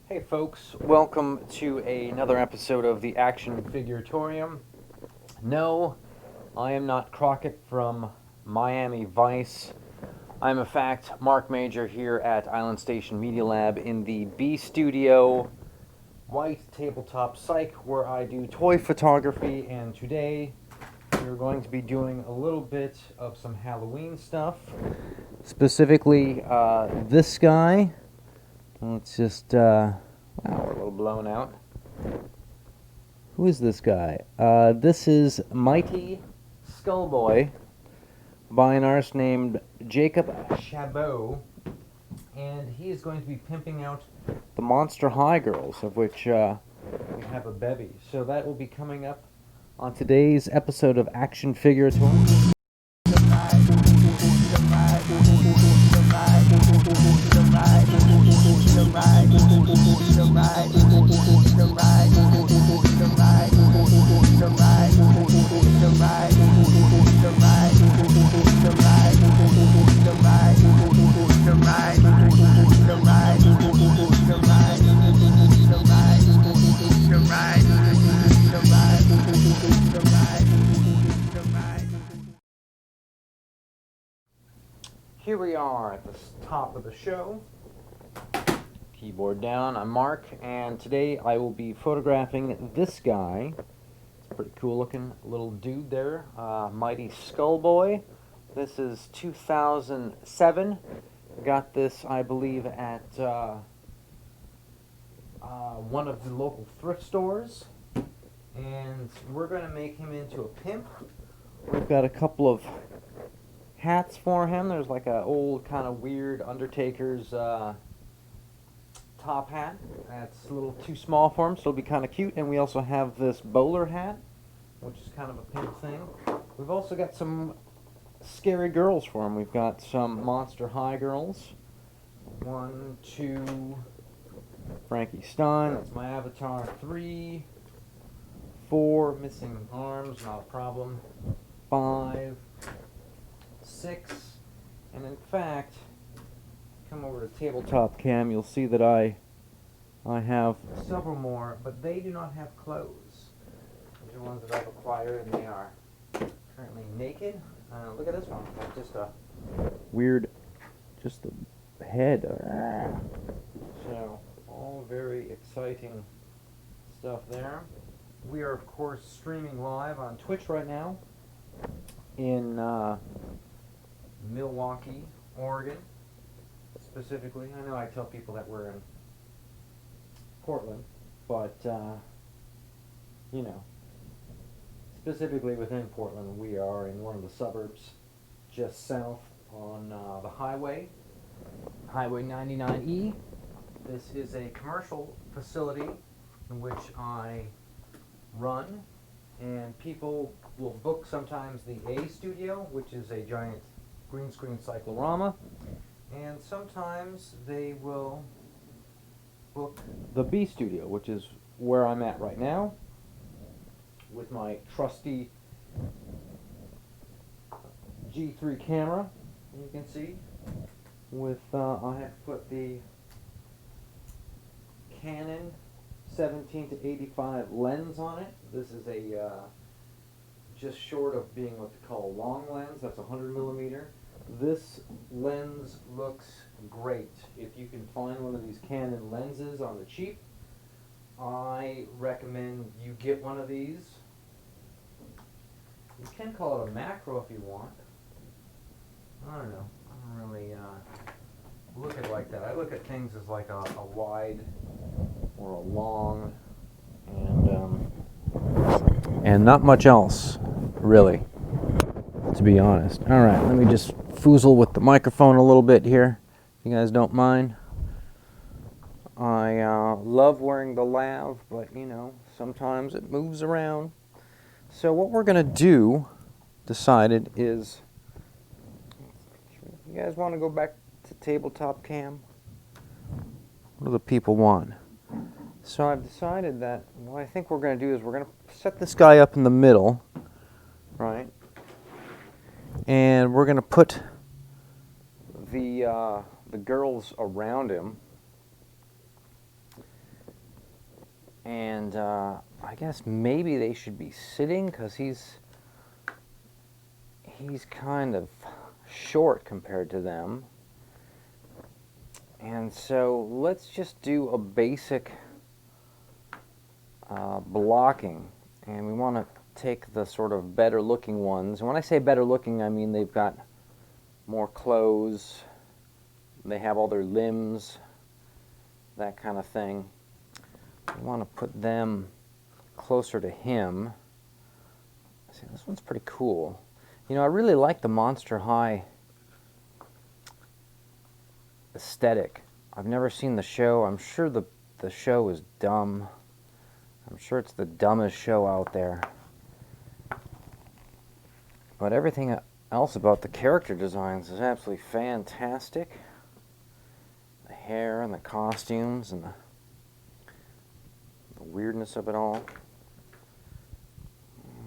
Hey folks, welcome to another episode of the Action Figure-Atorium. No, I am not Crockett from Miami Vice. I'm in fact Mark Major here at Island Station Media Lab in the B Studio White Tabletop Psych, where I do toy photography, and today we're going to be doing a little bit of some Halloween stuff. Specifically, this guy. Let's just, wow, we're a little blown out. Who is this guy? This is Mighty Skullboy by an artist named Jacob Chabot, and he is going to be pimping out the Monster High Girls, of which we have a bevy. So that will be coming up on today's episode of Action Figure-Atorium. Here we are at the top of the show. Keyboard down, I'm Mark, and today I will be photographing this guy. It's a pretty cool looking little dude there, Mighty Skullboy. This is 2007. Got this, I believe, at one of the local thrift stores. And we're going to make him into a pimp. We've got a couple of hats for him. There's like a old kind of weird Undertaker's top hat. That's a little too small for him, so it'll be kind of cute. And we also have this bowler hat, which is kind of a pimp thing. We've also got some scary girls for him. We've got some Monster High girls. 1, 2, Frankie Stein, that's my avatar. 3, 4, missing arms, not a problem. 5, 6, and in fact, come over to tabletop cam, you'll see that I have several more, but they do not have clothes. These are ones that I've acquired, and they are currently naked. Look at this one, just a weird, just the head. So, all very exciting stuff there. We are, of course, streaming live on Twitch right now in Milwaukee, Oregon, specifically. I know I tell people that we're in Portland, but, you know, specifically within Portland, we are in one of the suburbs just south on the highway, Highway 99E. This is a commercial facility in which I run, and people will book sometimes the A studio, which is a giant green screen cyclorama, and sometimes they will book the B studio, which is where I'm at right now with my trusty G3 camera. You can see with I have put the Canon 17 to 85 lens on it. This is a just short of being what they call a long lens. That's 100 millimeter. This lens looks great. If you can find one of these Canon lenses on the cheap, I recommend you get one of these. You can call it a macro if you want. I don't know. I don't really look at it like that. I look at things as like a wide or a long, and not much else, really, to be honest. All right, let me just foozle with the microphone a little bit here, if you guys don't mind. I love wearing the lav, but, you know, sometimes it moves around. So what we're going to do, decided, is, you guys want to go back to tabletop cam? What do the people want? So I've decided that what I think we're going to do is we're going to set this guy up in the middle, right? And we're going to put the girls around him. And I guess maybe they should be sitting because he's kind of short compared to them. And so let's just do a basic blocking. And we want to take the sort of better looking ones. And when I say better looking, I mean they've got more clothes, they have all their limbs, that kind of thing. We want to put them closer to him. See, this one's pretty cool. You know, I really like the Monster High aesthetic. I've never seen the show. I'm sure the show is dumb. I'm sure it's the dumbest show out there. But everything else about the character designs is absolutely fantastic. The hair and the costumes and the weirdness of it all.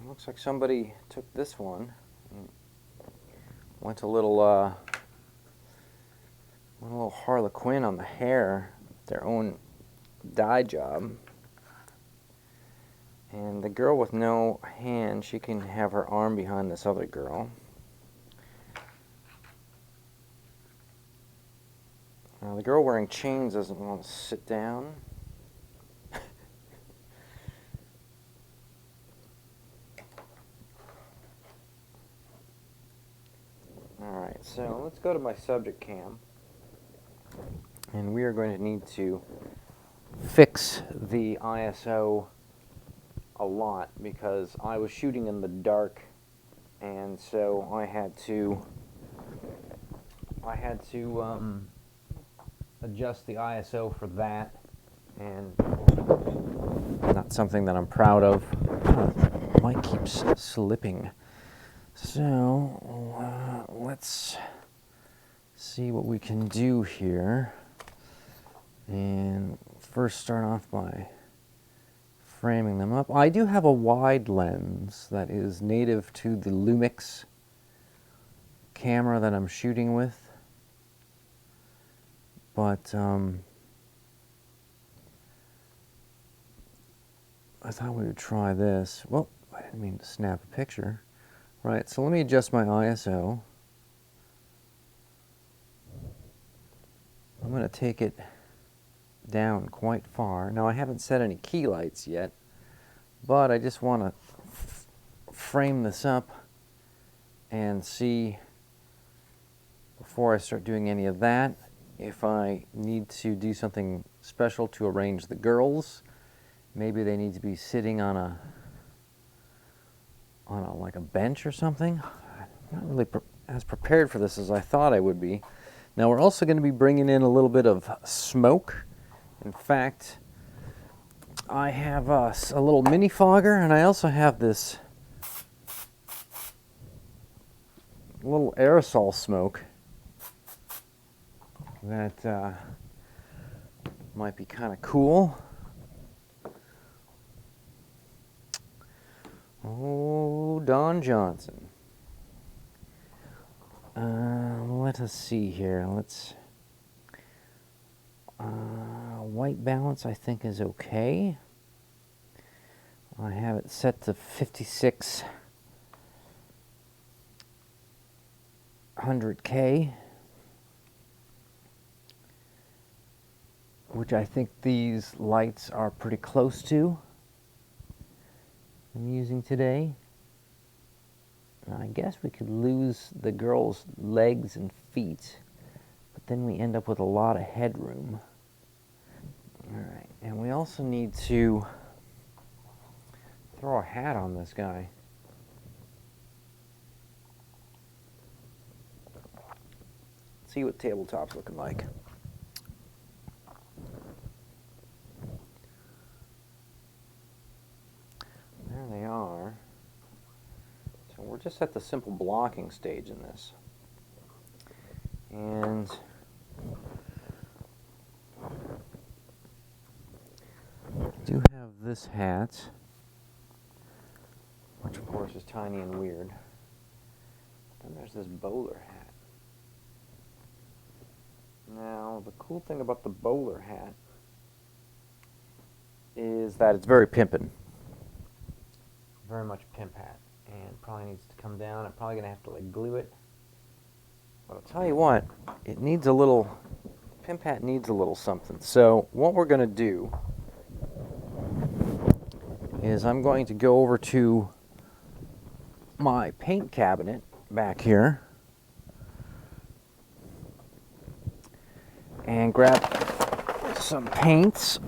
Looks like somebody took this one and went a little Harlequin on the hair, their own dye job. And the girl with no hand, she can have her arm behind this other girl. Now the girl wearing chains doesn't want to sit down. Alright, so let's go to my subject cam. And we are going to need to fix the ISO a lot because I was shooting in the dark, and so I had to adjust the ISO for that, and not something that I'm proud of. Mic keeps slipping. So let's see what we can do here, and first start off by framing them up. I do have a wide lens that is native to the Lumix camera that I'm shooting with, but I thought we would try this. Well, I didn't mean to snap a picture. Right, so let me adjust my ISO. I'm going to take it down quite far. Now I haven't set any key lights yet, but I just want to frame this up and see, before I start doing any of that, if I need to do something special to arrange the girls. Maybe they need to be sitting on a like a bench or something. I'm not really as prepared for this as I thought I would be. Now we're also going to be bringing in a little bit of smoke. In fact, I have a little mini fogger, and I also have this little aerosol smoke that might be kind of cool. Oh, Don Johnson. Let us see here. Let's white balance I think is okay. I have it set to 5600K, which I think these lights are pretty close to. I'm using today. I guess we could lose the girl's legs and feet, but then we end up with a lot of headroom. Alright, and we also need to throw a hat on this guy. See what tabletop's looking like. There they are. So we're just at the simple blocking stage in this. And I do have this hat, which of course is tiny and weird. Then there's this bowler hat. Now, the cool thing about the bowler hat is that it's very pimpin'. Very much pimp hat. And probably needs to come down. I'm probably going to have to like glue it. But I'll tell you what, it needs a little, pimp hat needs a little something. So what we're going to do is I'm going to go over to my paint cabinet back here and grab some paints,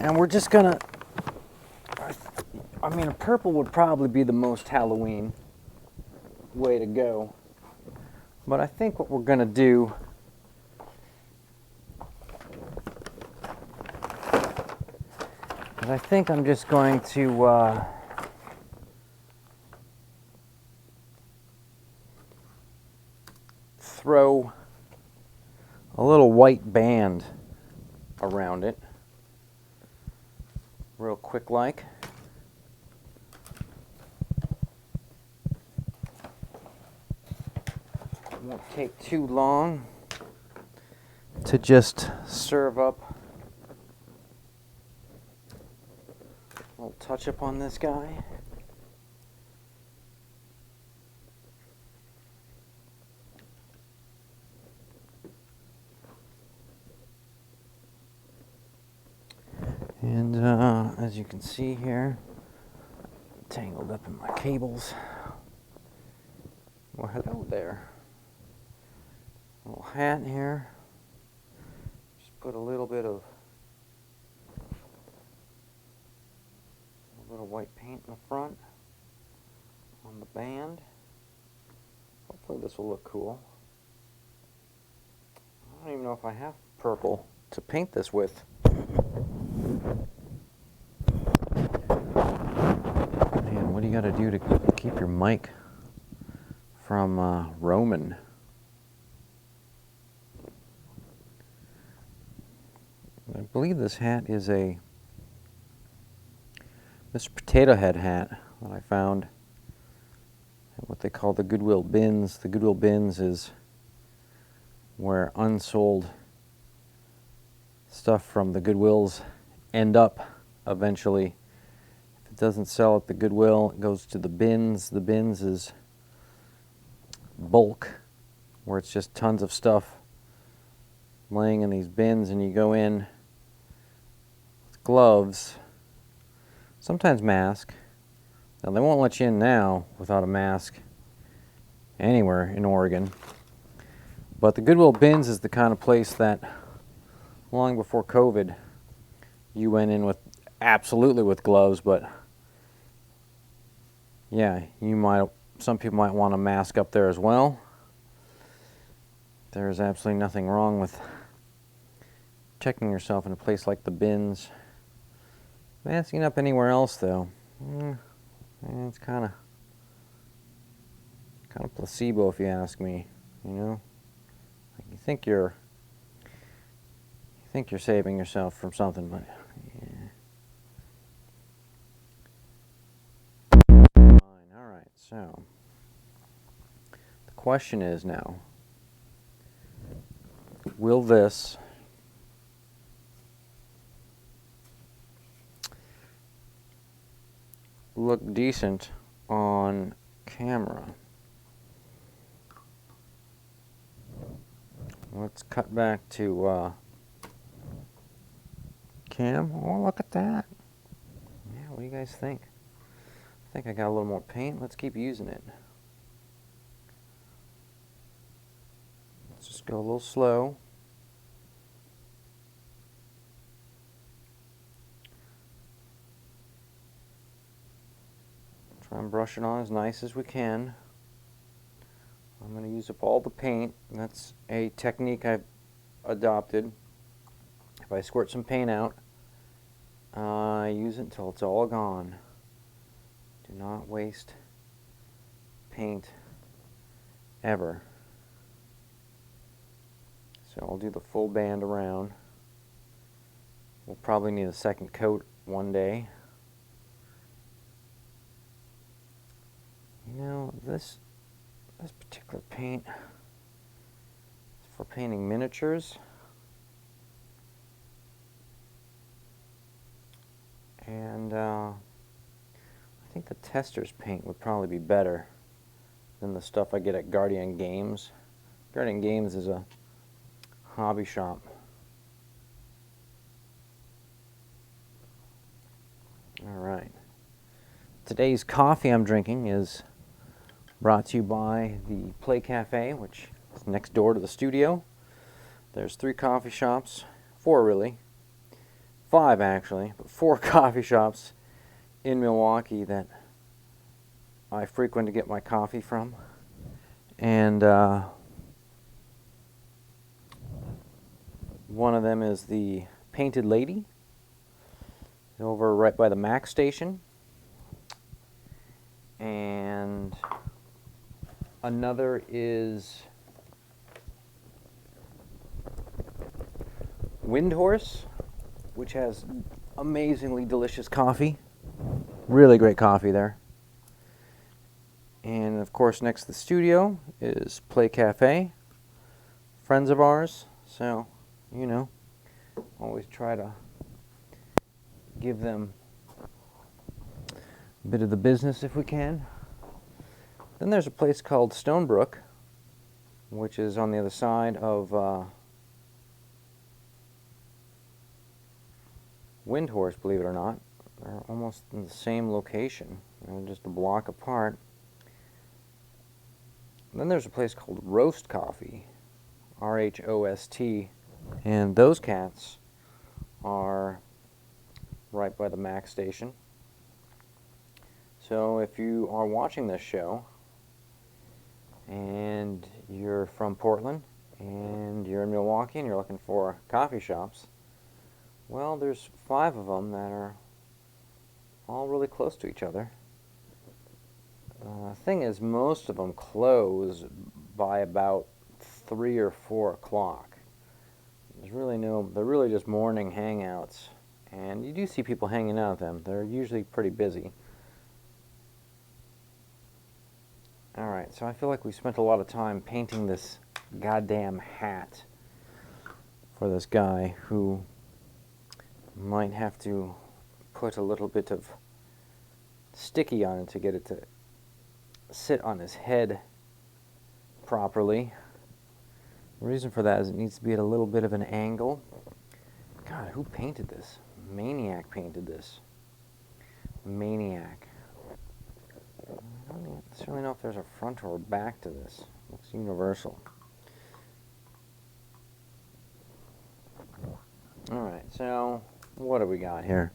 and we're just gonna, I mean, a purple would probably be the most Halloween way to go, but I think what we're gonna do is I think I'm just going to throw a little white band around it, real quick like. Won't take too long to just serve up a little touch up on this guy. And as you can see here, tangled up in my cables. Well, hello there. Little hat here. Just put a little bit of white paint in the front on the band. Hopefully this will look cool. I don't even know if I have purple to paint this with. Man, what do you got to do to keep your mic from roaming? I believe this hat is a Mr. Potato Head hat that I found at what they call the Goodwill bins. The Goodwill bins is where unsold stuff from the Goodwills end up eventually. If it doesn't sell at the Goodwill, it goes to the bins. The bins is bulk, where it's just tons of stuff laying in these bins, and you go in with gloves, sometimes mask. Now they won't let you in now without a mask anywhere in Oregon, but the Goodwill bins is the kind of place that long before COVID you went in with absolutely with gloves, but yeah, some people might want a mask up there as well. There's absolutely nothing wrong with checking yourself in a place like the bins. Masking up anywhere else though, it's kind of placebo if you ask me. You know, like you think you're saving yourself from something, but yeah. Fine. All right. So the question is now, will this look decent on camera? Let's cut back to cam. Oh, look at that. Yeah, what do you guys think? I think I got a little more paint. Let's keep using it. Let's just go a little slow. Try and brush it on as nice as we can. I'm going to use up all the paint. That's a technique I've adopted. If I squirt some paint out, I use it until it's all gone. Do not waste paint ever. So I'll do the full band around. We'll probably need a second coat one day. You know, this particular paint is for painting miniatures. And I think the tester's paint would probably be better than the stuff I get at Guardian Games. Guardian Games is a hobby shop. Alright. Today's coffee I'm drinking is brought to you by the Play Cafe, which is next door to the studio. There's 3 coffee shops, 4 really, 5 actually, but 4 coffee shops in Milwaukee that I frequent to get my coffee from. And one of them is the Painted Lady, over right by the Mac station. And another is Windhorse, which has amazingly delicious coffee. Really great coffee there. And of course, next to the studio is Play Cafe, friends of ours. So, you know, always try to give them a bit of the business if we can. Then there's a place called Stonebrook, which is on the other side of Windhorse, believe it or not. They're almost in the same location. They're just a block apart. Then there's a place called Roast Coffee, R-H-O-S-T, and those cats are right by the Mac station. So if you are watching this show and you're from Portland and you're in Milwaukee and you're looking for coffee shops, well, there's 5 of them that are all really close to each other. Thing is, most of them close by about 3 or 4 o'clock. They're really just morning hangouts, and you do see people hanging out with them. They're usually pretty busy. Alright, so I feel like we spent a lot of time painting this goddamn hat for this guy who might have to put a little bit of sticky on it to get it to sit on his head properly. The reason for that is it needs to be at a little bit of an angle. God, who painted this? Maniac painted this. Maniac. I don't necessarily know if there's a front or a back to this. Looks universal. Alright, so what do we got here?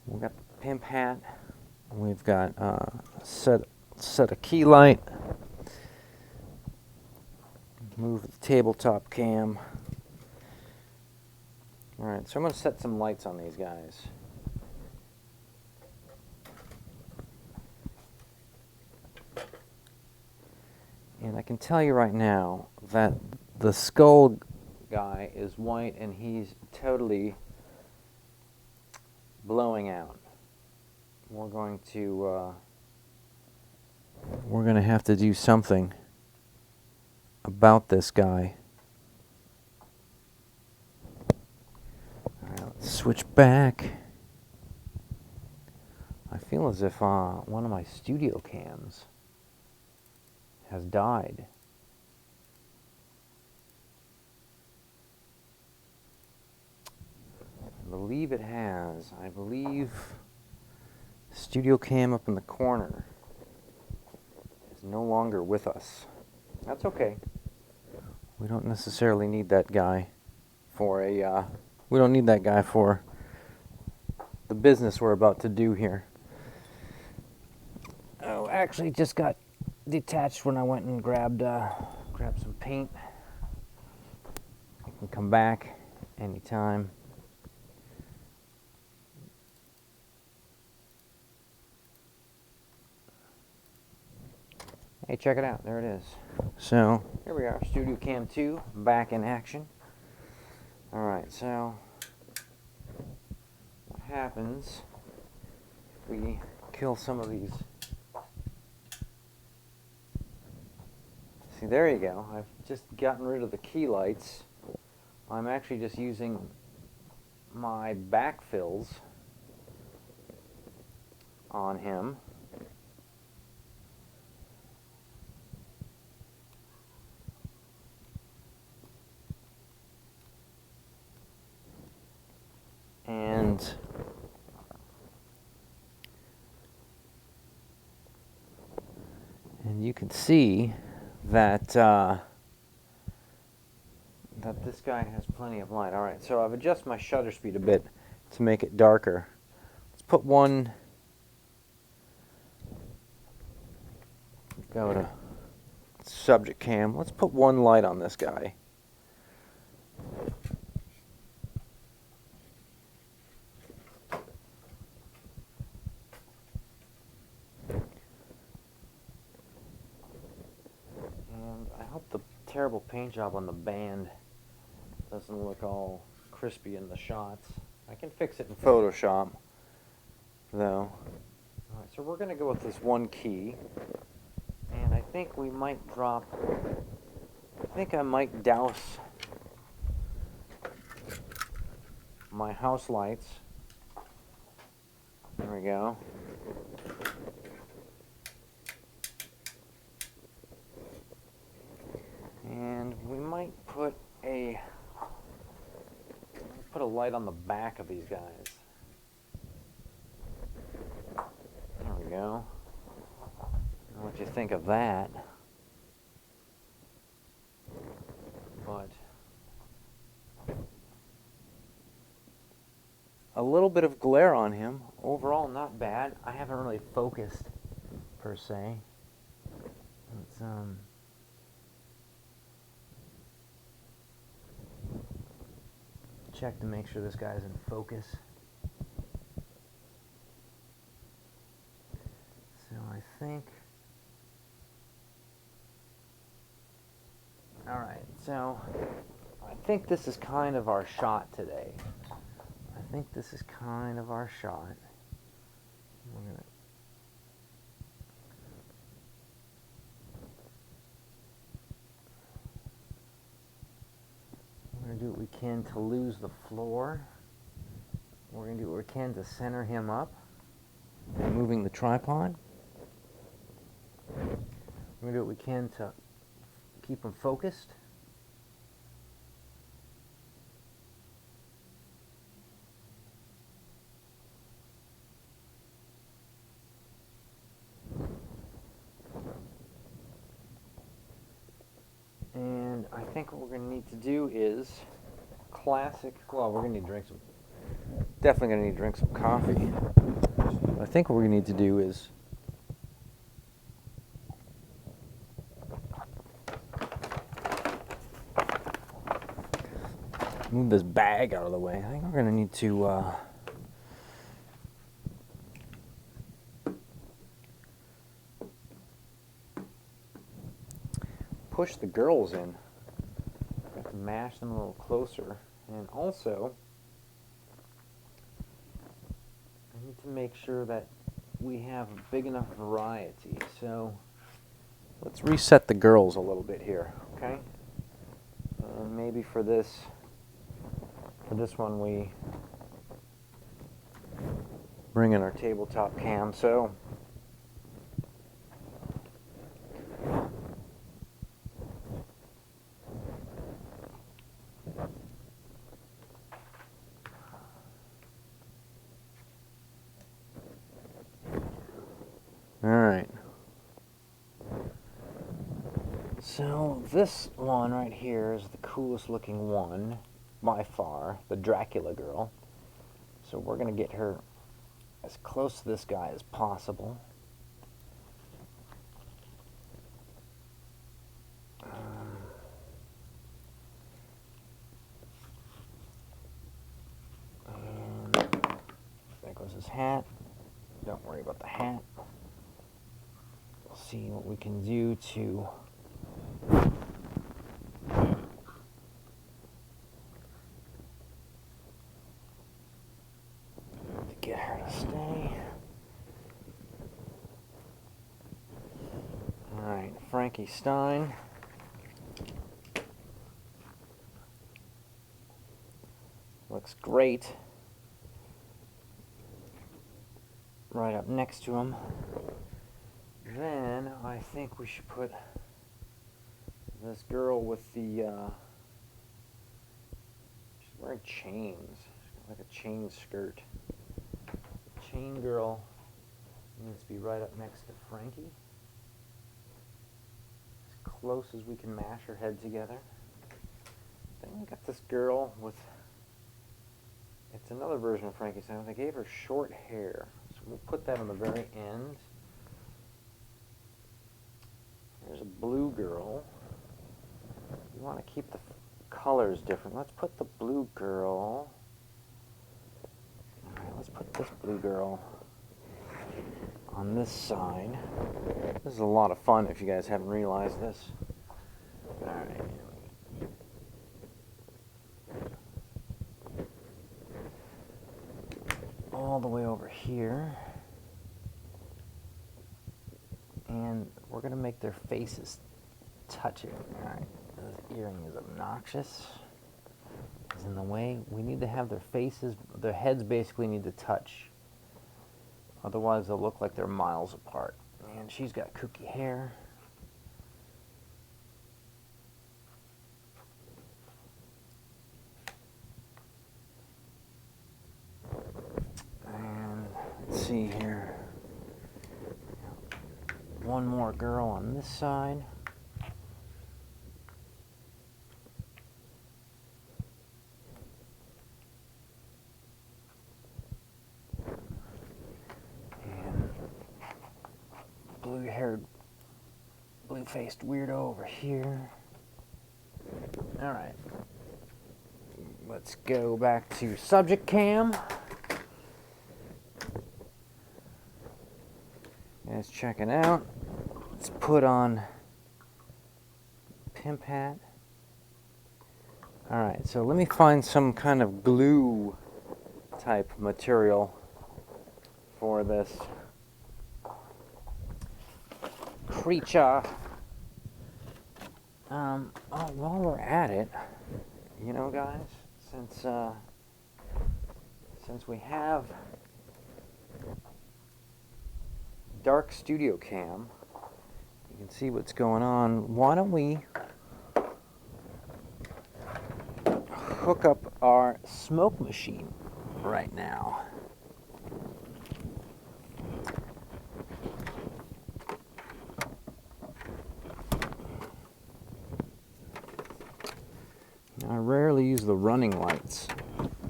We've got the pimp hat. We've got a set of key light. Move the tabletop cam. Alright, so I'm going to set some lights on these guys. And I can tell you right now that the skull guy is white and he's totally blowing out. We're going to have to do something about this guy. Alright, let's switch back. I feel as if one of my studio cams has died. I believe it has. I believe studio cam up in the corner is no longer with us. That's okay. We don't necessarily need that guy for we don't need that guy for the business we're about to do here. Oh, actually just got detached when I went and grabbed some paint. I can come back anytime. Hey, check it out. There it is. So, here we are, Studio Cam 2, back in action. Alright, so what happens if we kill some of these? See, there you go. I've just gotten rid of the key lights. I'm actually just using my back fills on him. And you can see that that this guy has plenty of light. All right, so I've adjusted my shutter speed a bit to make it darker. Let's put one. Go to subject cam. Let's put one light on this guy. And I hope the terrible paint job on the band doesn't look all crispy in the shots. I can fix it in Photoshop, though. Alright, so we're going to go with this one key. And I think we might drop... I think I might douse my house lights. There we go. And we might put a light on the back of these guys. There we go. What you think of that? But a little bit of glare on him. Overall, not bad. I haven't really focused per se. Let's check to make sure this guy's in focus. So I think... Alright, so I think this is kind of our shot today. I think this is kind of our shot. We're going to do what we can to lose the floor. We're going to do what we can to center him up. Moving the tripod. We're going to do what we can to keep him focused. And I think what we're going to need to do is classic, well, we're going to need to drink some, definitely going to need to drink some coffee. I think what we need to do is move this bag out of the way. I think we're going to need to push the girls in. I have to mash them a little closer. And also, I need to make sure that we have a big enough variety. So let's reset the girls a little bit here, okay? And maybe for this one we bring in our tabletop cam. So alright. So this one right here is the coolest looking one by far, the Dracula girl. So we're going to get her as close to this guy as possible. And there goes his hat. Don't worry about the hat. We'll see what we can do to get her to stay. Alright, Frankie Stein. Looks great. right up next to him. Then I think we should put this girl with the, she's wearing chains, like a chain skirt. Chain girl needs to be right up next to Frankie. As close as we can mash her head together. Then we got this girl with, it's another version of Frankenstein. They gave her short hair. So we'll put that on the very end. There's a blue girl. We want to keep the colors different. Let's put the blue girl. Alright, let's put this blue girl on this side. This is a lot of fun if you guys haven't realized this. Alright. All the way over here. And we're going to make their faces touch it. Alright, this earring is obnoxious. It's in the way. We need to have their faces, their heads basically need to touch. Otherwise they'll look like they're miles apart. And she's got kooky hair. And let's see here. One more girl on this side. And blue-haired, blue-faced weirdo over here. All right. Let's go back to subject cam. Guys checking out. Let's put on pimp hat. Alright, so let me find some kind of glue type material for this creature. While we're at it, you know guys, since we have dark studio cam, you can see what's going on. Why don't we hook up our smoke machine right now? I rarely use the running lights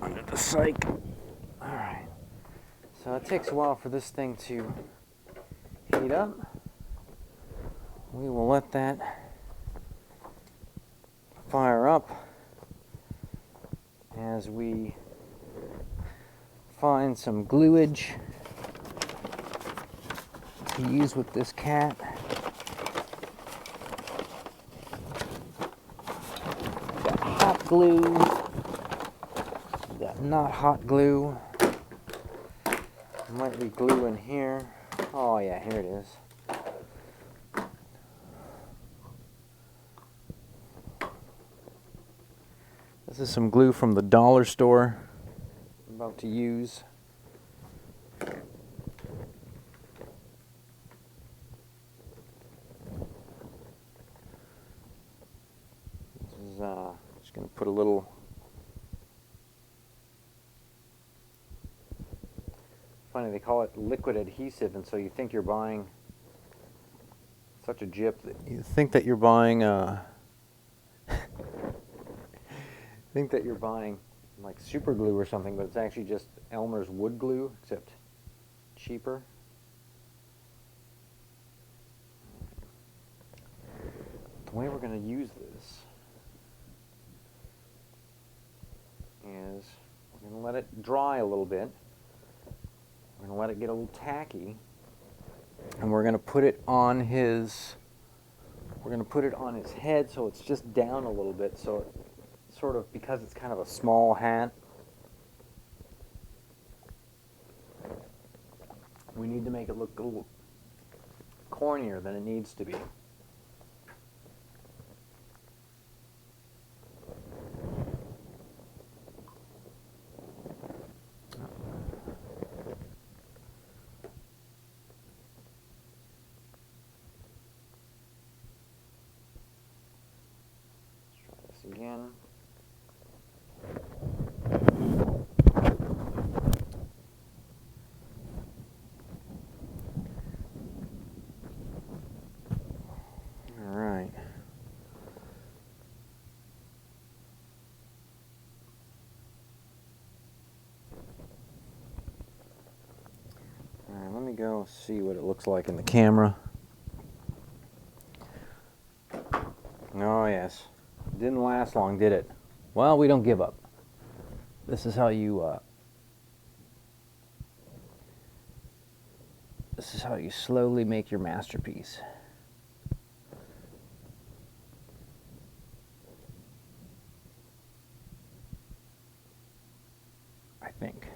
under the psych. Alright, so it takes a while for this thing to heat up. We will let that fire up as we find some gluage to use with this cat. Got hot glue, got not hot glue. Might be glue in here. Oh yeah, here it is. This is some glue from the dollar store I'm about to use. This is just going to put a little. Funny, they call it liquid adhesive, and so you think you're buying such a gyp that you think that you're buying think that you're buying like super glue or something, but it's actually just Elmer's wood glue, except cheaper. The way we're going to use this is we're going to let it dry a little bit. We're going to let it get a little tacky, and we're going to put it on his head so it's just down a little bit, so it sort of, because it's kind of a small hat, we need to make it look a little cornier than it needs to be. again. Alright. Alright, let me go see what it looks like in the camera. Oh yes. Didn't last long, did it? Well, we don't give up. This is how you slowly make your masterpiece. I think.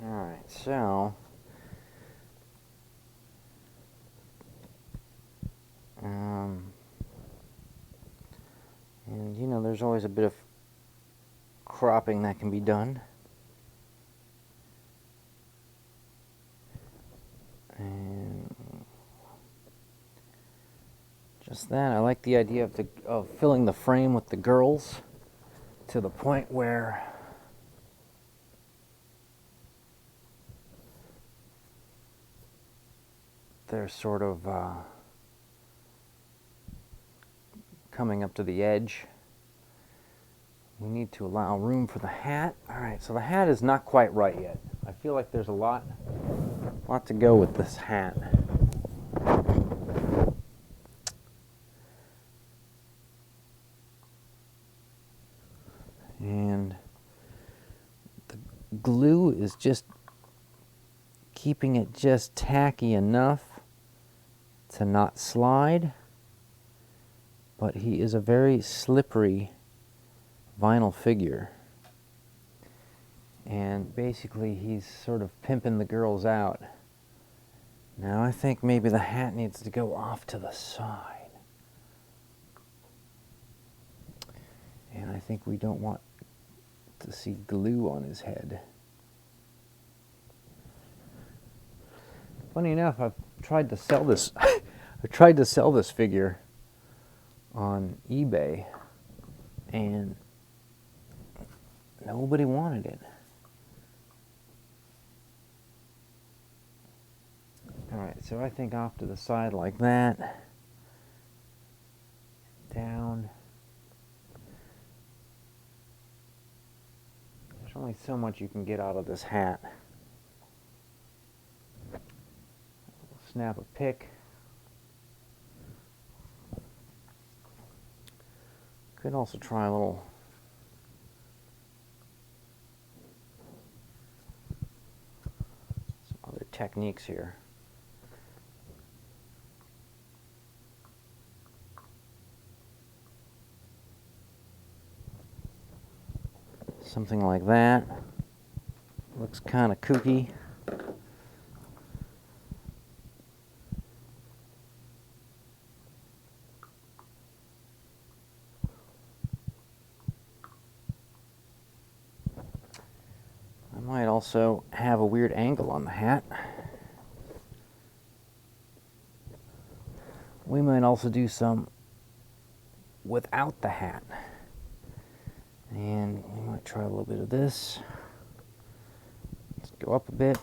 Alright, so and you know, there's always a bit of cropping that can be done. And just that, I like the idea of filling the frame with the girls to the point where they're sort of coming up to the edge. We need to allow room for the hat. Alright, so the hat is not quite right yet. I feel like there's a lot to go with this hat. And the glue is just keeping it just tacky enough to not slide, but he is a very slippery vinyl figure, and basically he's sort of pimping the girls out. Now I think maybe the hat needs to go off to the side, and I think we don't want to see glue on his head. Funny enough, I've tried to sell this I tried to sell this figure on eBay, and nobody wanted it. Alright, so I think off to the side like that. Down. There's only so much you can get out of this hat. Snap a pick. Could also try a little some other techniques here. Something like that. Looks kind of kooky. I might also have a weird angle on the hat. We might also do some without the hat. And we might try a little bit of this. Let's go up a bit.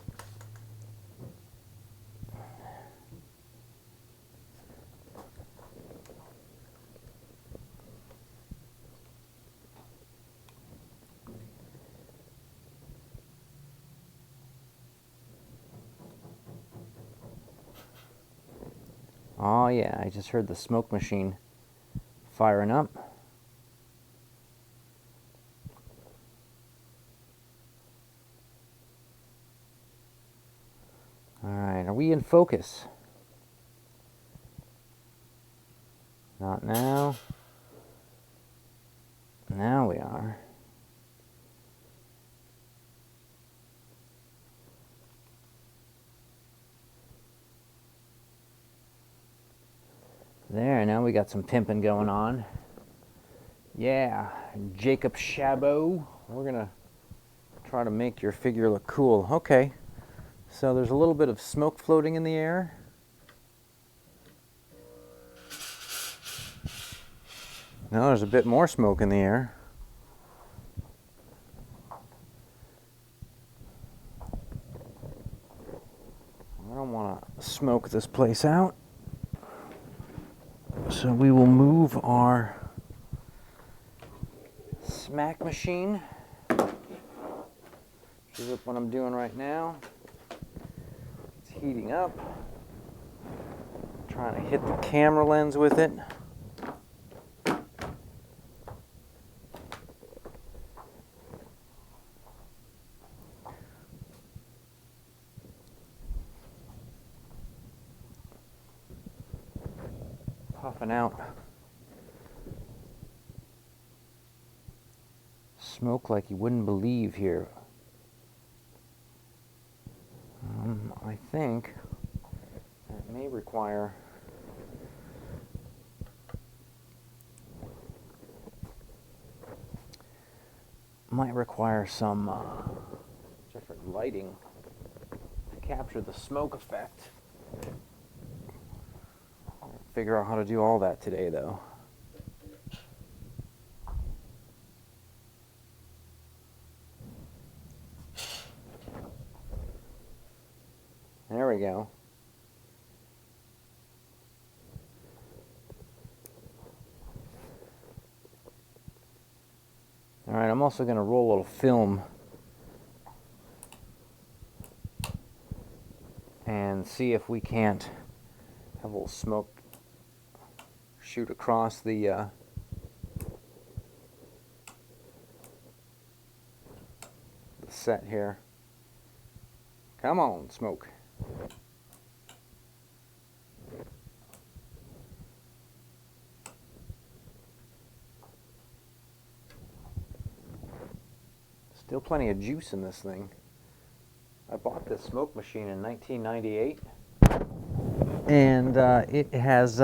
Oh yeah, I just heard the smoke machine firing up. Alright, are we in focus? Not now. Now we are. There, now we got some pimping going on. Yeah, Jacob Chabot. We're gonna try to make your figure look cool. Okay, so there's a little bit of smoke floating in the air. Now there's a bit more smoke in the air. I don't want to smoke this place out. So we will move our smack machine. This is what I'm doing right now. It's heating up. Trying to hit the camera lens with it. Puffing out smoke like you wouldn't believe here. I think that may require some different lighting to capture the smoke effect. I'll figure out how to do all that today, though. There we go. All right, I'm also going to roll a little film and see if we can't have a little smoke shoot across the set here. Come on, smoke. Still plenty of juice in this thing. I bought this smoke machine in 1998, and it has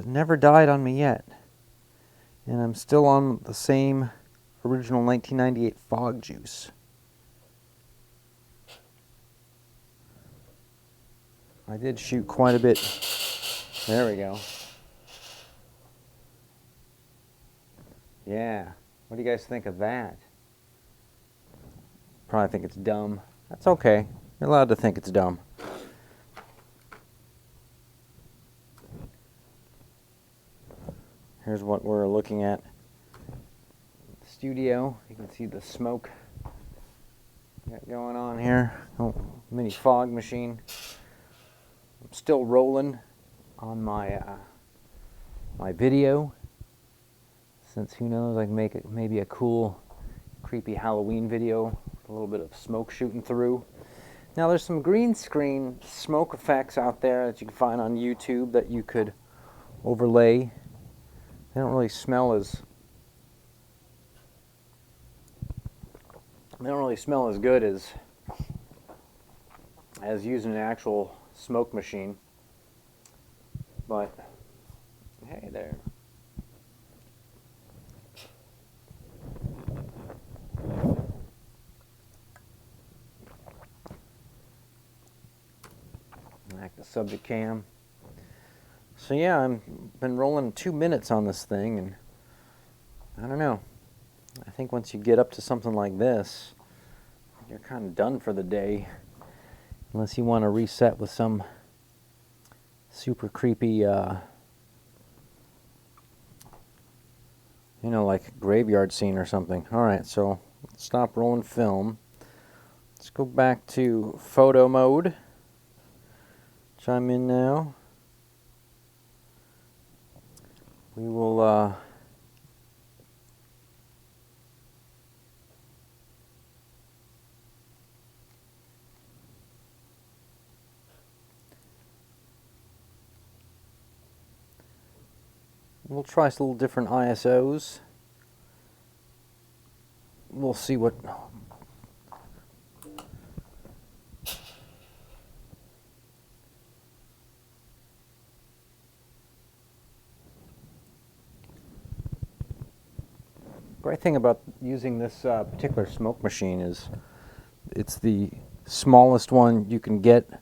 never died on me yet. And I'm still on the same original 1998 fog juice. I did shoot quite a bit. There we go. Yeah. What do you guys think of that? Probably think it's dumb. That's okay. You're allowed to think it's dumb. Here's what we're looking at. Studio. You can see the smoke got going on here. Oh, mini fog machine. I'm still rolling on my my video. Since who knows, I can make it maybe a cool, creepy Halloween video with a little bit of smoke shooting through. Now there's some green screen smoke effects out there that you can find on YouTube that you could overlay. They don't really smell as good as using an actual smoke machine. But hey there. Back to subject cam. So yeah, I've been rolling 2 minutes on this thing, and I don't know. I think once you get up to something like this, you're kind of done for the day, unless you want to reset with some super creepy, like graveyard scene or something. All right, so let's stop rolling film. Let's go back to photo mode. Chime in now. We will We'll try some little different ISOs. We'll see what... Great thing about using this particular smoke machine is it's the smallest one you can get,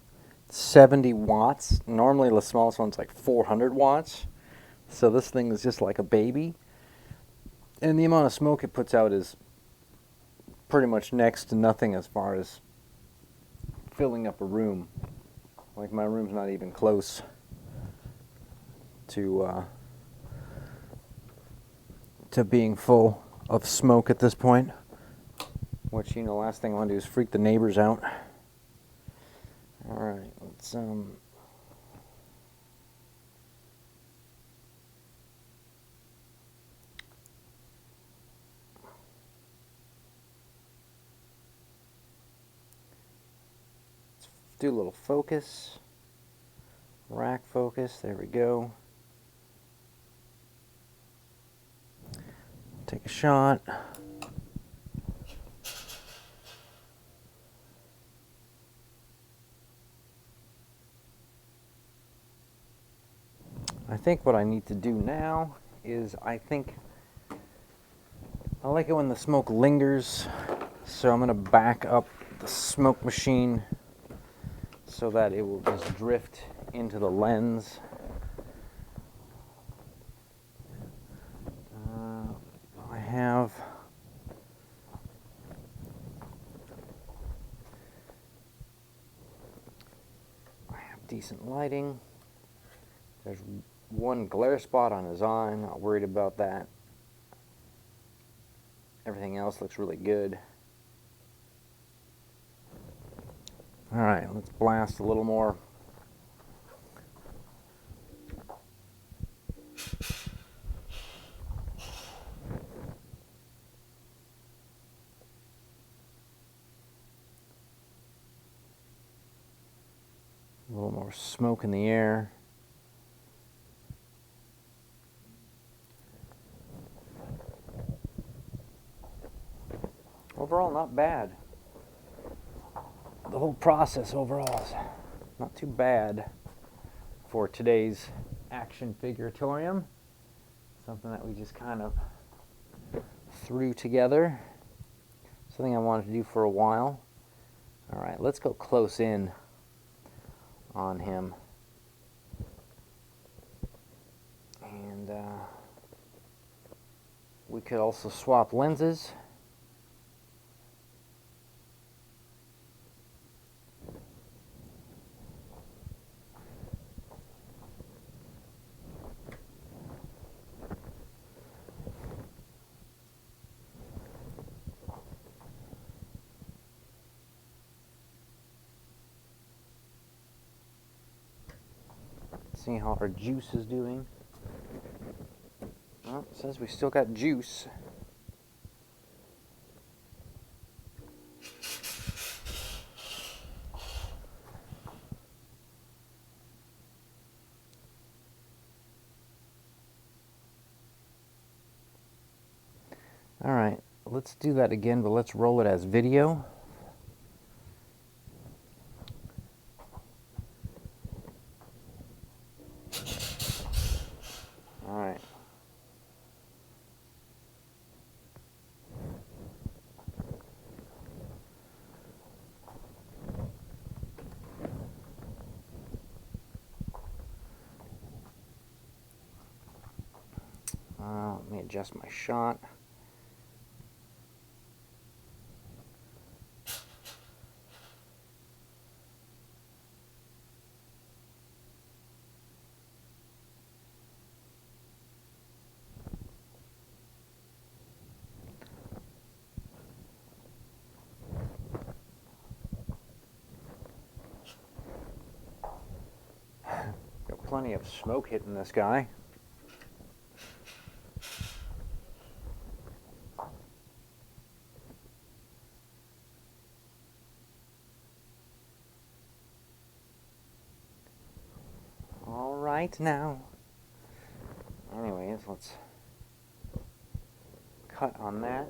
70 watts. Normally the smallest one's like 400 watts. So this thing is just like a baby. And the amount of smoke it puts out is pretty much next to nothing as far as filling up a room. Like my room's not even close to being full of smoke at this point. Which, you know, last thing I want to do is freak the neighbors out. Alright, let's do a little focus. Rack focus, there we go. Take a shot. I think what I need to do now is I like it when the smoke lingers, so I'm going to back up the smoke machine so that it will just drift into the lens. I have decent lighting. There's one glare spot on his eye, I'm not worried about that. Everything else looks really good. Alright, let's blast a little more. A little more smoke in the air. Overall, not bad. The whole process overall is not too bad for today's Action Figure-Atorium. Something that we just kind of threw together. Something I wanted to do for a while. Alright, let's go close in on him. And we could also swap lenses. See how our juice is doing. Well, it says we still got juice. Alright, let's do that again, but let's roll it as video. Alright. Let me adjust my shot. Got plenty of smoke hitting this guy. All right now. Anyways, let's cut on that.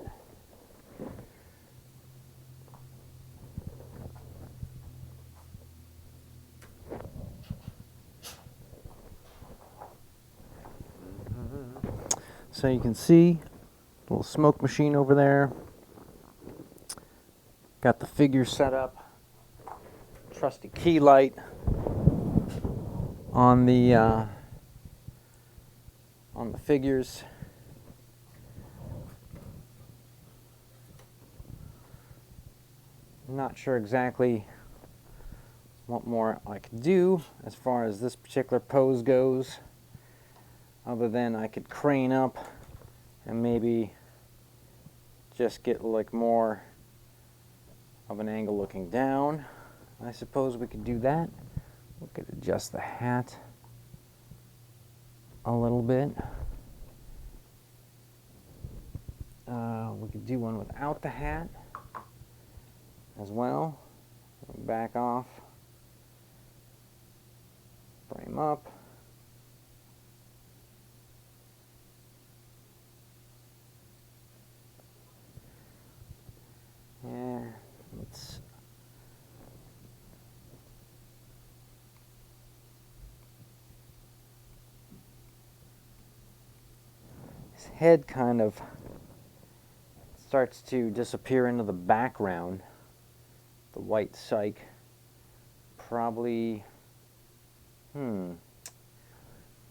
So you can see a little smoke machine over there. Got the figure set up. Trusty key light on the figures. Not sure exactly what more I could do as far as this particular pose goes, other than I could crane up and maybe just get like more of an angle looking down. I suppose we could do that. We could adjust the hat a little bit. We could do one without the hat as well. Back off, frame up. Yeah, let's his head kind of starts to disappear into the background. The white cyc. Probably,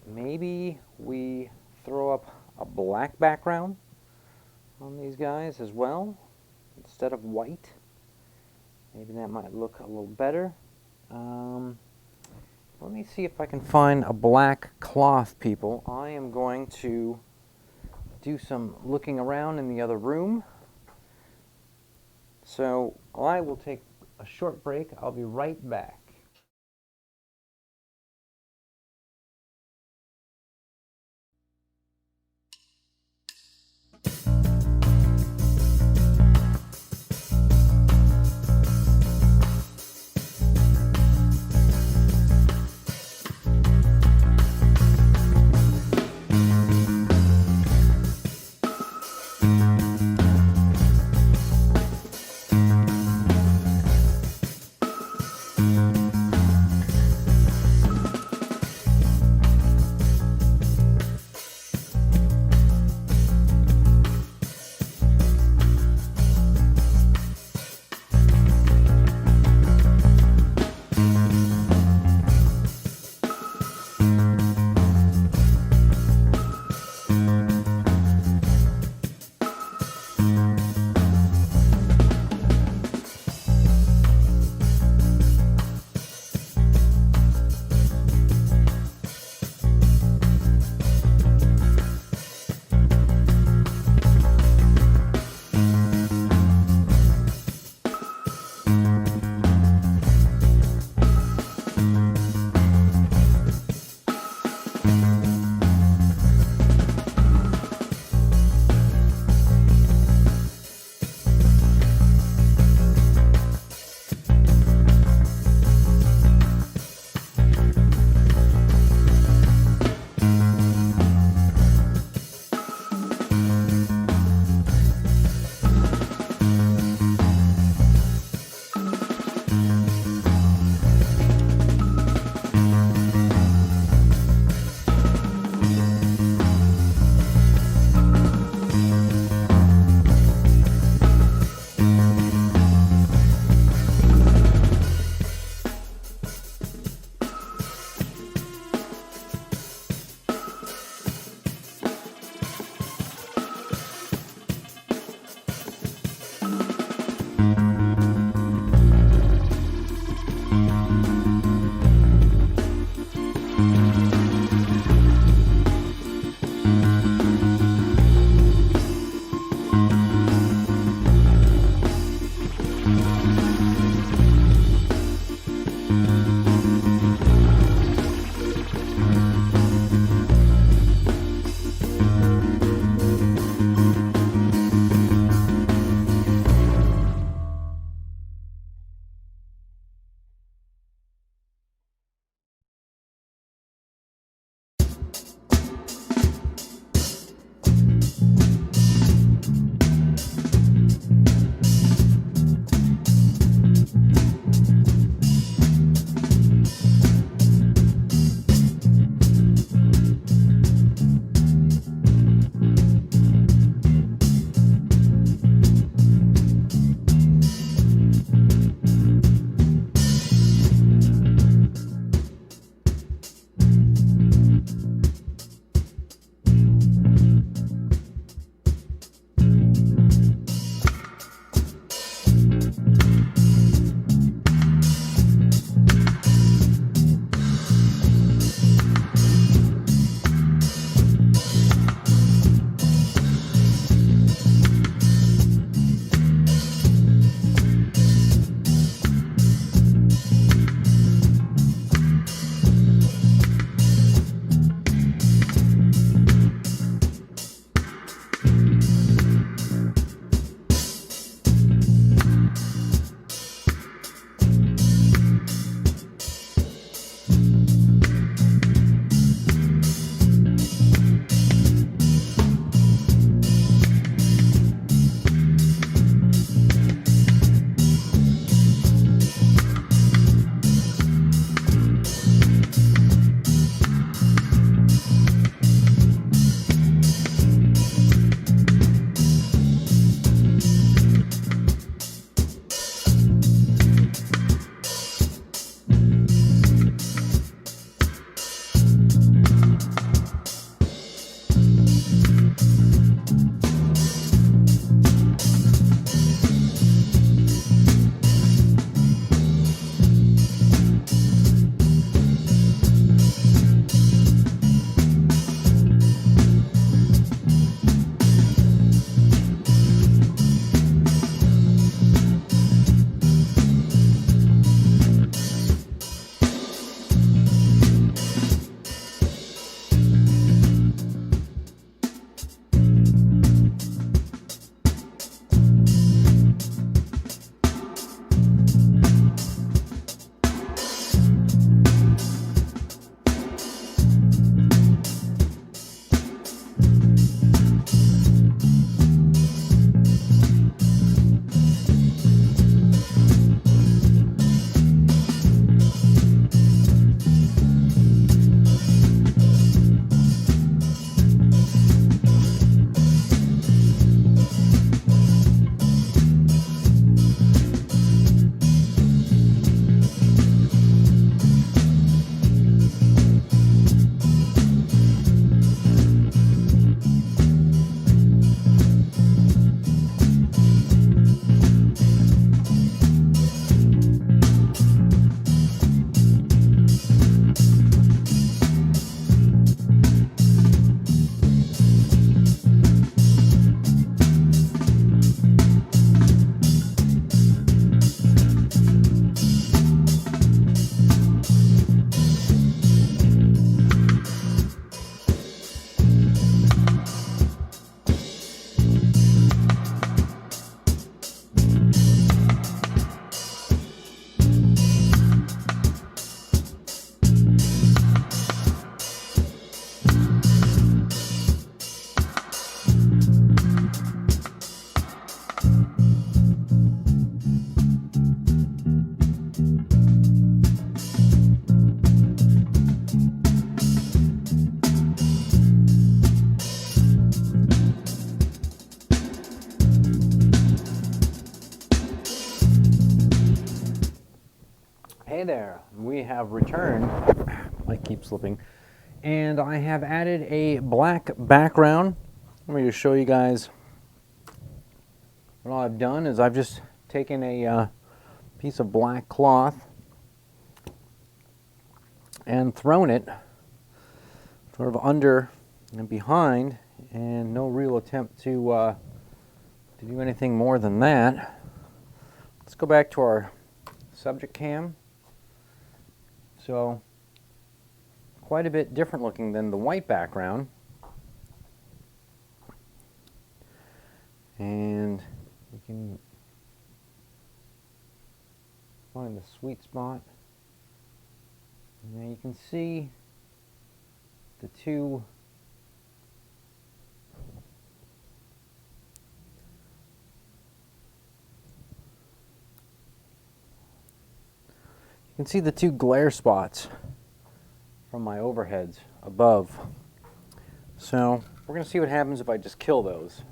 maybe we throw up a black background on these guys as well, instead of white. Maybe that might look a little better. Let me see if I can find a black cloth, people. I am going to do some looking around in the other room. So I will take a short break. I'll be right back. there, we have returned. I keep slipping. And I have added a black background. Let me just show you guys what I've done is I've just taken a piece of black cloth and thrown it sort of under and behind, and no real attempt to do anything more than that. Let's go back to our subject cam. So quite a bit different looking than the white background. And you can find the sweet spot. Now you can see the two glare spots from my overheads above. So we're going to see what happens if I just kill those.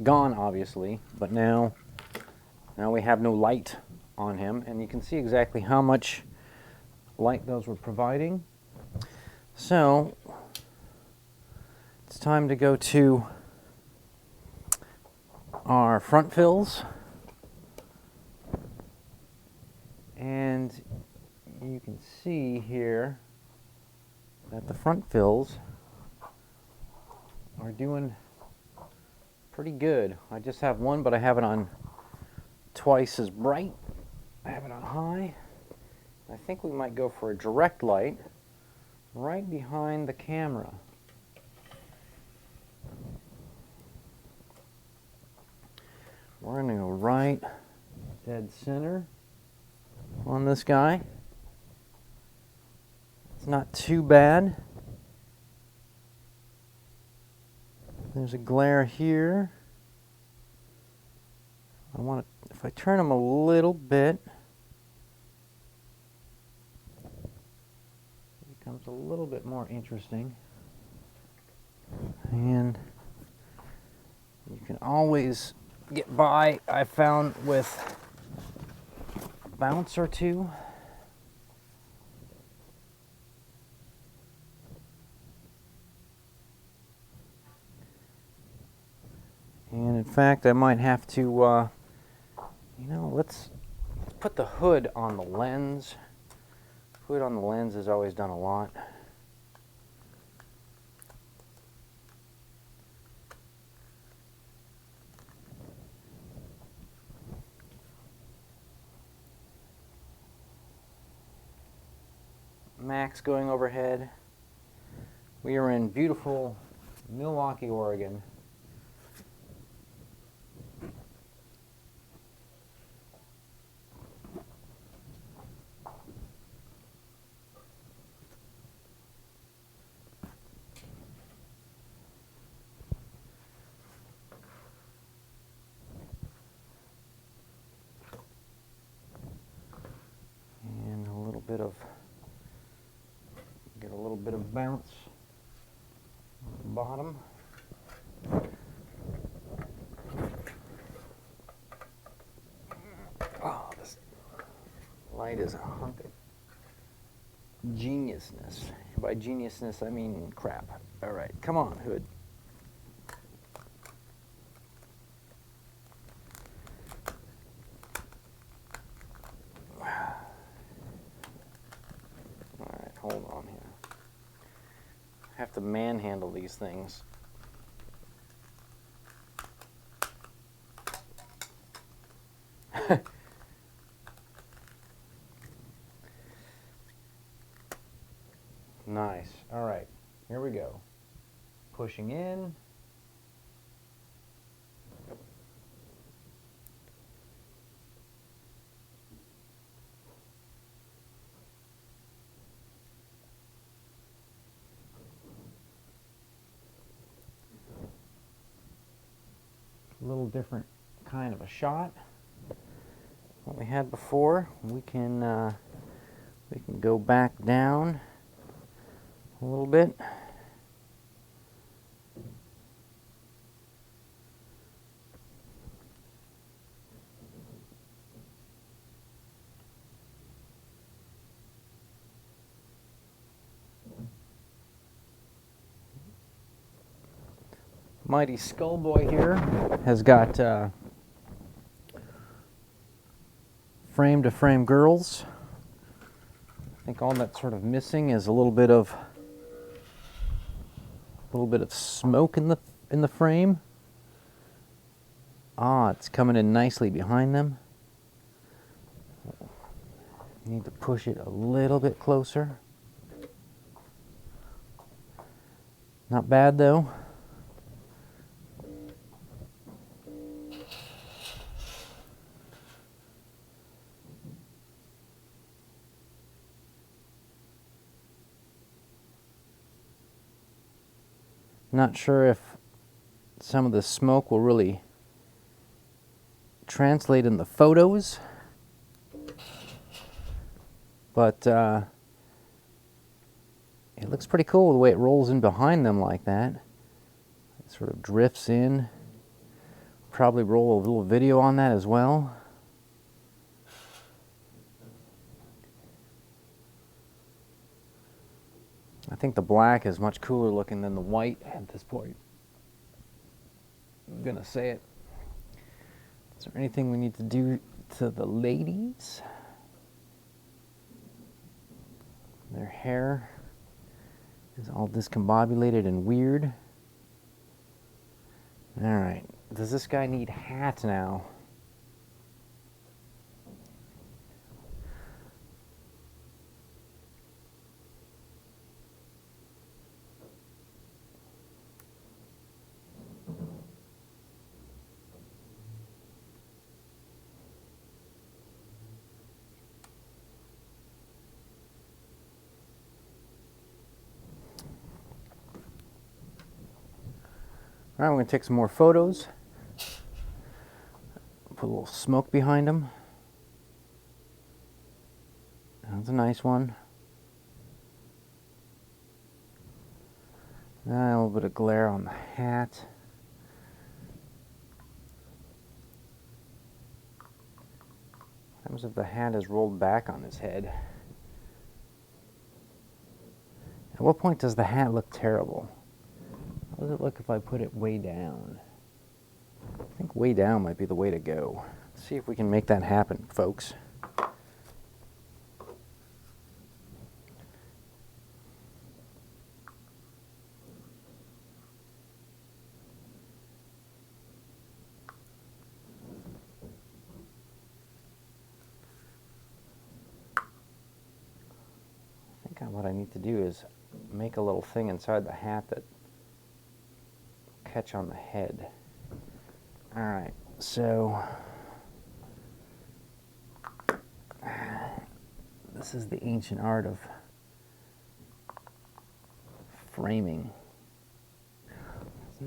Gone, obviously, but now we have no light on him, and you can see exactly how much light those were providing. So it's time to go to our front fills, and you can see here that the front fills are doing pretty good. I just have one, but I have it on twice as bright. I have it on high. I think we might go for a direct light right behind the camera. We're going to go right dead center on this guy. It's not too bad. There's a glare here. If I turn them a little bit, it becomes a little bit more interesting. And you can always get by, I found, with a bounce or two. And in fact, I might have to, let's put the hood on the lens. Hood on the lens has always done a lot. Max going overhead. We are in beautiful Milwaukee, Oregon. And get a little bit of bounce at the bottom. Oh, this light is a hunk of geniusness. By geniusness, I mean crap. All right, come on, hood. All right, hold on here. I have to manhandle these things. Nice. All right, here we go. Pushing in. A little different kind of a shot. What we had before, we can go back down a little bit. Mighty Skullboy here has got frame-to-frame girls. I think all that's sort of missing is a little bit of smoke in the frame. Ah, it's coming in nicely behind them. Need to push it a little bit closer. Not bad though. Not sure if some of the smoke will really translate in the photos, but it looks pretty cool the way it rolls in behind them like that. It sort of drifts in. Probably roll a little video on that as well. I think the black is much cooler looking than the white at this point. I'm gonna say it. Is there anything we need to do to the ladies? Their hair is all discombobulated and weird. Alright, does this guy need hats now? All right, we're going to take some more photos. Put a little smoke behind them. That's a nice one. A little bit of glare on the hat. What happens if the hat is rolled back on his head? At what point does the hat look terrible? How does it look if I put it way down? I think way down might be the way to go. Let's see if we can make that happen, folks. I think what I need to do is make a little thing inside the hat that catch on the head. All right, so this is the ancient art of framing. It's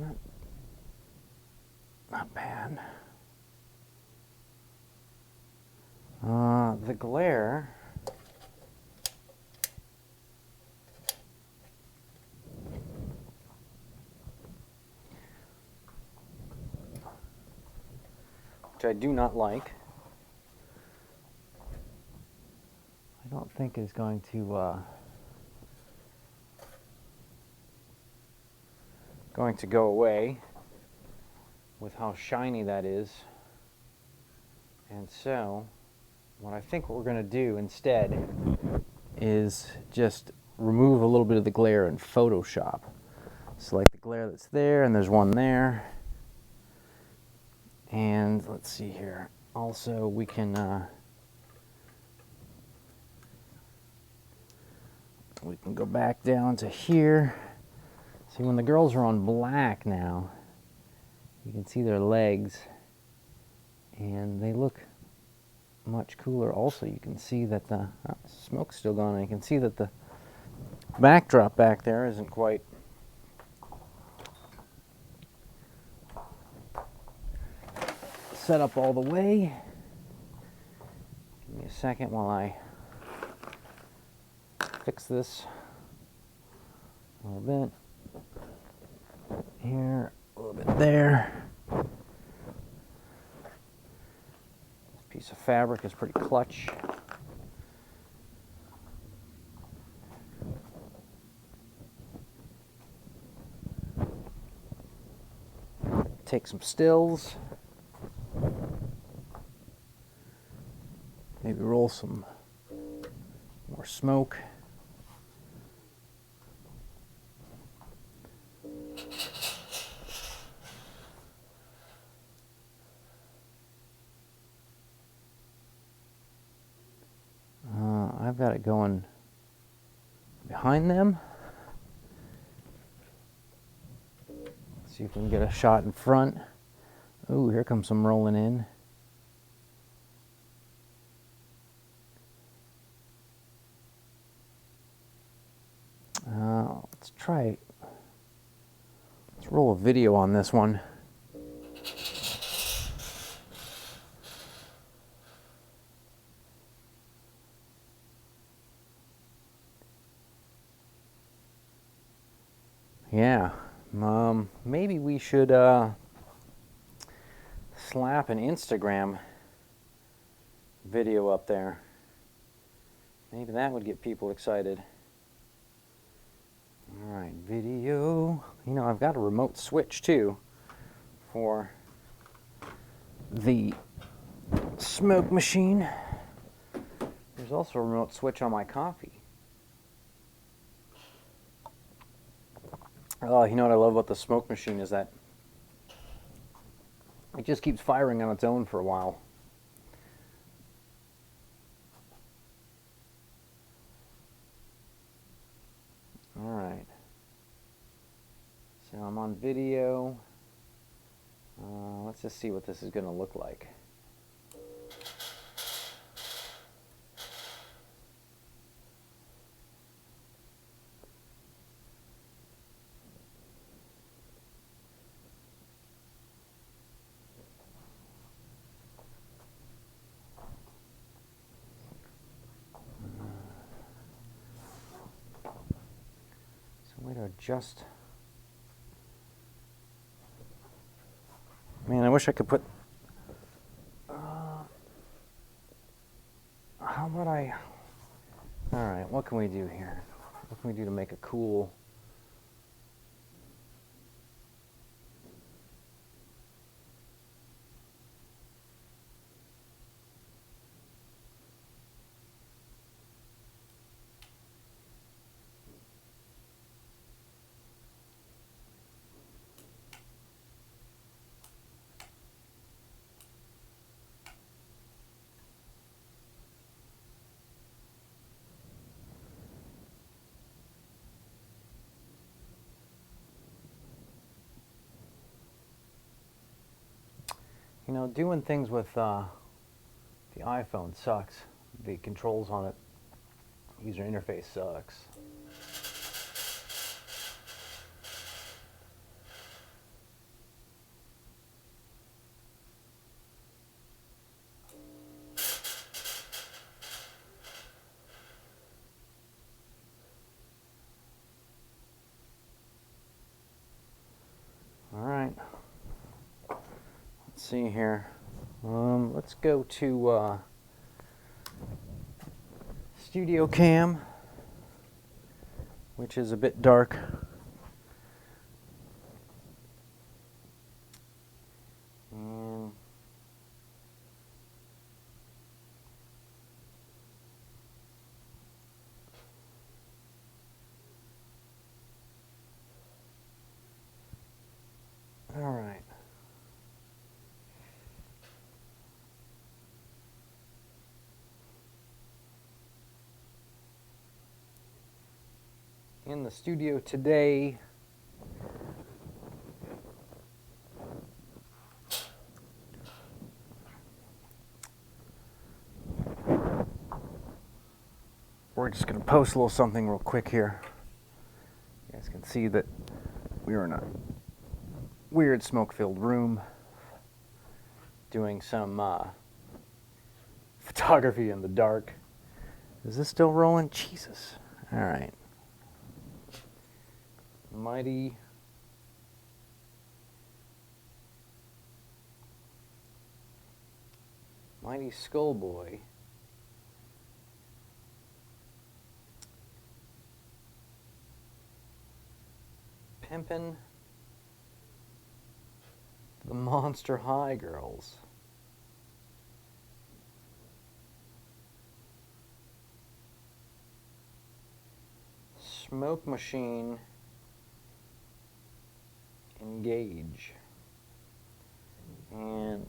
not bad. The glare. Which I do not like. I don't think is going to go away with how shiny that is. And so what I think we're going to do instead is just remove a little bit of the glare in Photoshop. Select the glare that's there, and there's one there. And let's see here. Also, we can go back down to here. See, when the girls are on black now, you can see their legs, and they look much cooler. Also, you can see that the smoke's still gone, and you can see that the backdrop back there isn't quite set up all the way. Give me a second while I fix this a little bit. Here, a little bit there. This piece of fabric is pretty clutch. take some stills. Maybe roll some more smoke. I've got it going behind them. Let's see if we can get a shot in front. Ooh, here comes some rolling in. Let's try. Let's roll a video on this one. Yeah, maybe we should slap an Instagram video up there. Maybe that would get people excited. All right, video. You know, I've got a remote switch too for the smoke machine. There's also a remote switch on my coffee. Oh, you know what I love about the smoke machine is that it just keeps firing on its own for a while. All right. So I'm on video. Let's just see what this is going to look like. Way to adjust. Man, I wish I could put. How about I? All right, what can we do here? What can we do to make a cool? You know, doing things with the iPhone sucks. The controls on it, user interface sucks. All right. Let's see here. Let's go to Studio Cam, which is a bit dark. And all right. In the studio today, we're just going to post a little something real quick here. You guys can see that we're in a weird smoke-filled room doing some photography in the dark. Is this still rolling? Jesus. All right. Mighty Skullboy. Pimpin' The Monster High girls. Smoke Machine. Engage. And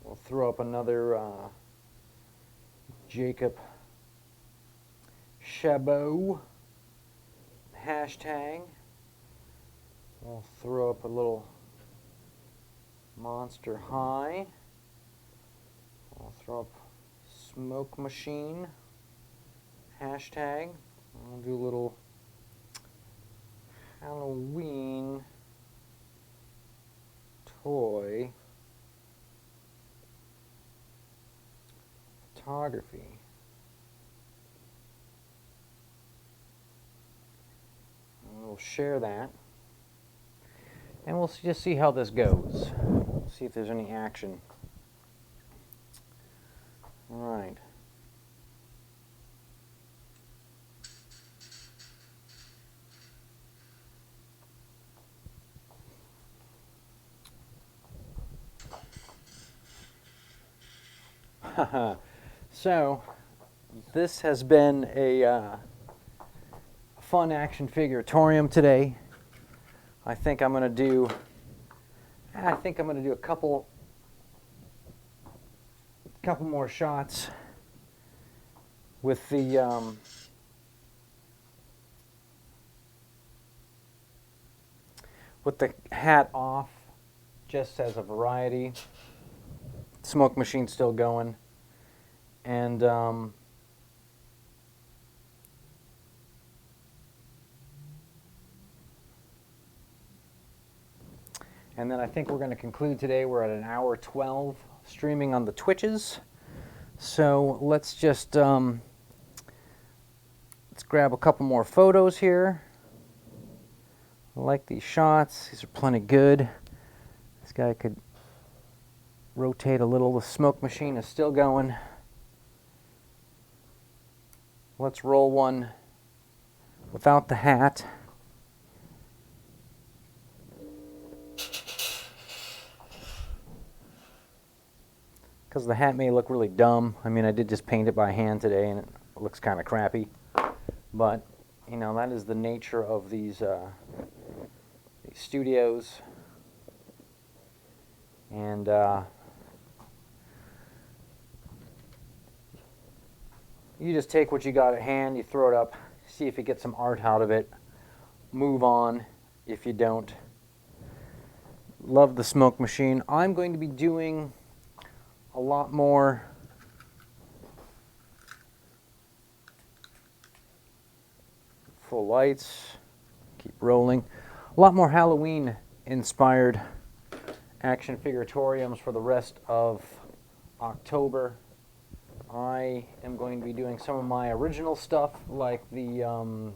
we'll throw up another Jacob Chabot hashtag. We'll throw up a little Monster High. We'll throw up Smoke Machine hashtag. We'll do a little Halloween toy photography. And we'll share that. And we'll just see how this goes. See if there's any action. All right. So, this has been a fun Action Figure-Atorium today. I think I'm going to do a couple more shots with the hat off, just as a variety. Smoke Machine still going, and then I think we're going to conclude today. We're at an hour 12 streaming on the Twitches. So let's just let's grab a couple more photos here. I like these shots. These are plenty good. This guy could rotate a little. The Smoke Machine is still going. Let's roll one without the hat. Because the hat may look really dumb. I mean, I did just paint it by hand today, and it looks kind of crappy. But, you know, that is the nature of these studios. And you just take what you got at hand, you throw it up, see if you get some art out of it, move on if you don't. Love the Smoke Machine. I'm going to be doing a lot more full lights, keep rolling, a lot more Halloween inspired Action Figure-Atoriums for the rest of October. I am going to be doing some of my original stuff, like the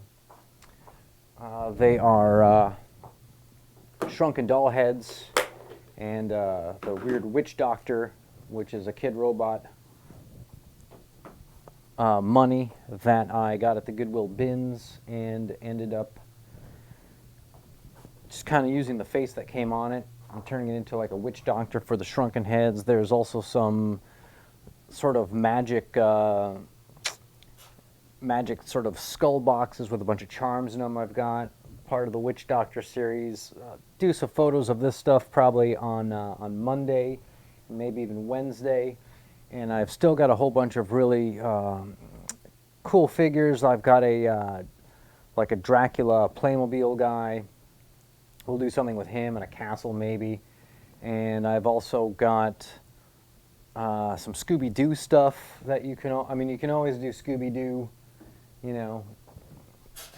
they are shrunken doll heads, and the weird witch doctor, which is a kid robot money that I got at the Goodwill bins and ended up just kind of using the face that came on it and turning it into like a witch doctor for the shrunken heads. There's also some sort of magic sort of skull boxes with a bunch of charms in them I've got. Part of the Witch Doctor series. Do some photos of this stuff probably on Monday, maybe even Wednesday. And I've still got a whole bunch of really cool figures. I've got a like a Dracula Playmobil guy. We'll do something with him and a castle maybe. And I've also got some Scooby-Doo stuff that you can, I mean, you can always do Scooby-Doo, you know,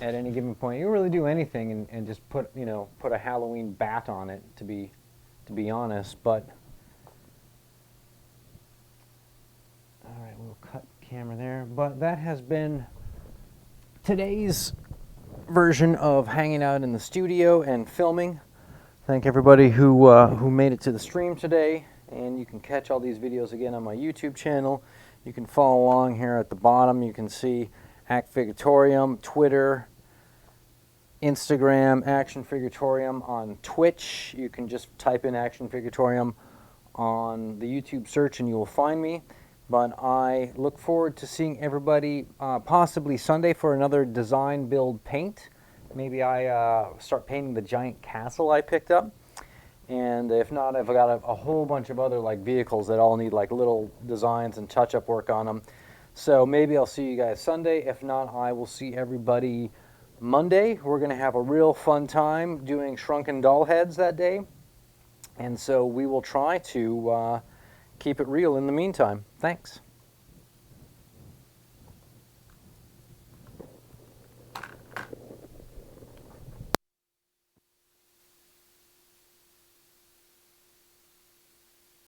at any given point. You can really do anything and just put, you know, put a Halloween bat on it, to be honest. But all right, we'll cut camera there. But that has been today's version of hanging out in the studio and filming. Thank everybody who made it to the stream today. And you can catch all these videos again on my YouTube channel. You can follow along here at the bottom. You can see Act Figure-Atorium, Twitter, Instagram, Action Figure-Atorium. On Twitch, you can just type in Action Figure-Atorium on the YouTube search and you will find me. But I look forward to seeing everybody possibly Sunday for another design build paint. Maybe I start painting the giant castle I picked up. And if not, I've got a whole bunch of other like vehicles that all need like little designs and touch-up work on them. So maybe I'll see you guys Sunday. If not, I will see everybody Monday. We're going to have a real fun time doing shrunken doll heads that day. And so we will try to keep it real in the meantime. Thanks.